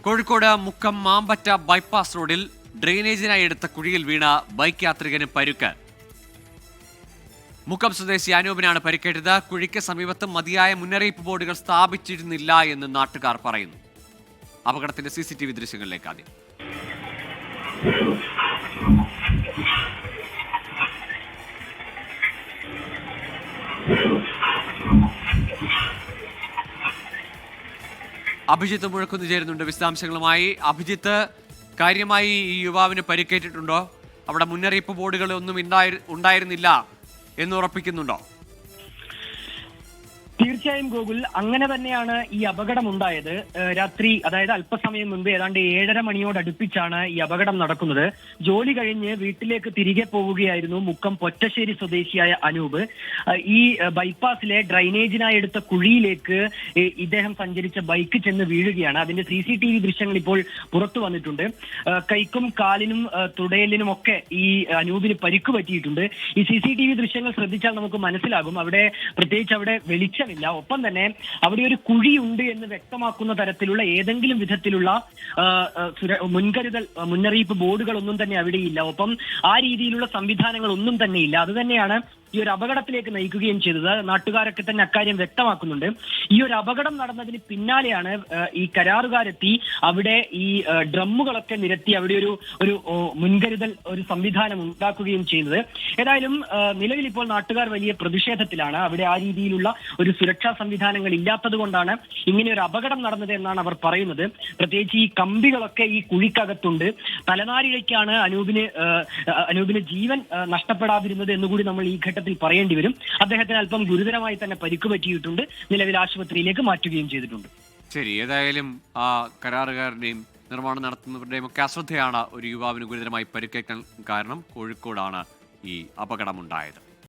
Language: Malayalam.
കോഴിക്കോട് മുക്കം മാമ്പറ്റ ബൈപ്പാസ് റോഡിൽ ഡ്രെയിനേജിനായി എടുത്ത കുഴിയിൽ വീണ ബൈക്ക് യാത്രികന് പരുക്ക്. മുക്കം സ്വദേശി അനൂപിനാണ് പരിക്കേറ്റത്. കുഴിക്ക് സമീപത്ത് മതിയായ മുന്നറിയിപ്പ് ബോർഡുകൾ സ്ഥാപിച്ചിരുന്നില്ല എന്ന് നാട്ടുകാർ പറയുന്നു. അപകടത്തിന്റെ CCTV ദൃശ്യങ്ങളിലേക്ക് ആദ്യം. അഭിജിത്ത് മുഴക്കുന്ന് ചേരുന്നുണ്ട് വിശദാംശങ്ങളുമായി. അഭിജിത്ത്, കാര്യമായി ഈ യുവാവിന് പരിക്കേറ്റിട്ടുണ്ടോ? അവിടെ മുന്നറിയിപ്പ് ബോർഡുകൾ ഒന്നും ഉണ്ടായിരുന്നില്ല എന്ന് ഉറപ്പിക്കുന്നുണ്ടോ? തീർച്ചയായും ഗോകുൽ, അങ്ങനെ തന്നെയാണ് ഈ അപകടം ഉണ്ടായത്. രാത്രി, അതായത് അല്പസമയം മുൻപ് ഏതാണ്ട് 7:30 മണിയോടടുപ്പിച്ചാണ് ഈ അപകടം നടക്കുന്നത്. ജോലി കഴിഞ്ഞ് വീട്ടിലേക്ക് തിരികെ പോവുകയായിരുന്നു മുക്കം പൊറ്റശ്ശേരി സ്വദേശിയായ അനൂപ്. ഈ ബൈപ്പാസിലെ ഡ്രൈനേജിനായി എടുത്ത കുഴിയിലേക്ക് ഇദ്ദേഹം സഞ്ചരിച്ച ബൈക്ക് ചെന്ന് വീഴുകയാണ്. അതിന്റെ CCTV ദൃശ്യങ്ങൾ ഇപ്പോൾ പുറത്തു വന്നിട്ടുണ്ട്. കൈക്കും കാലിനും തുടയലിനും ഒക്കെ ഈ അനൂപിന് പരിക്ക് പറ്റിയിട്ടുണ്ട്. ഈ CCTV ദൃശ്യങ്ങൾ ശ്രദ്ധിച്ചാൽ നമുക്ക് മനസ്സിലാകും പ്രത്യേകിച്ച് അവിടെ വെളിച്ചമില്ല. ഒപ്പം തന്നെ അവിടെ ഒരു കുഴിയുണ്ട് എന്ന് വ്യക്തമാക്കുന്ന തരത്തിലുള്ള ഏതെങ്കിലും വിധത്തിലുള്ള മുന്നറിയിപ്പ് ബോർഡുകളൊന്നും തന്നെ അവിടെയില്ല. ഒപ്പം ആ രീതിയിലുള്ള സംവിധാനങ്ങൾ ഒന്നും തന്നെ ഇല്ല. അത് തന്നെയാണ് ഈ ഒരു അപകടത്തിലേക്ക് നയിക്കുകയും ചെയ്തത്. നാട്ടുകാരൊക്കെ തന്നെ അക്കാര്യം വ്യക്തമാക്കുന്നുണ്ട്. ഈ ഒരു അപകടം നടന്നതിന് പിന്നാലെയാണ് ഈ കരാറുകാരെത്തി അവിടെ ഈ ഡ്രമ്മുകളൊക്കെ നിരത്തി അവിടെ ഒരു മുൻകരുതൽ ഒരു സംവിധാനം ഉണ്ടാക്കുകയും ചെയ്തത്. ഏതായാലും നിലവിൽ ഇപ്പോൾ നാട്ടുകാർ വലിയ പ്രതിഷേധത്തിലാണ്. അവിടെ ആ രീതിയിലുള്ള ഒരു സുരക്ഷാ സംവിധാനങ്ങൾ ഇല്ലാത്തത് കൊണ്ടാണ് ഇങ്ങനെ ഒരു അപകടം നടന്നത് എന്നാണ് അവർ പറയുന്നത്. പ്രത്യേകിച്ച് ഈ കമ്പികളൊക്കെ ഈ കുഴിക്കകത്തുണ്ട്. തലനാരിഴയ്ക്കാണ് അനൂപിന് ജീവൻ നഷ്ടപ്പെടാതിരുന്നത് എന്നുകൂടി നമ്മൾ ഈ ഘട്ടത്തിൽ പറയേണ്ടി വരും. അദ്ദേഹത്തിന് അല്പം ഗുരുതരമായി തന്നെ പരിക്ക് പറ്റിയിട്ടുണ്ട്. നിലവിൽ ആശുപത്രിയിലേക്ക് മാറ്റുകയും ചെയ്തിട്ടുണ്ട്. ശരി, ഏതായാലും ആ കരാറുകാരുടെയും നിർമ്മാണം നടത്തുന്നവരുടെയും ഒക്കെ അശ്രദ്ധയാണ് ഒരു യുവാവിന് ഗുരുതരമായി പരിക്കേൽക്കാൻ കാരണം. കോഴിക്കോടാണ് ഈ അപകടമുണ്ടായത്.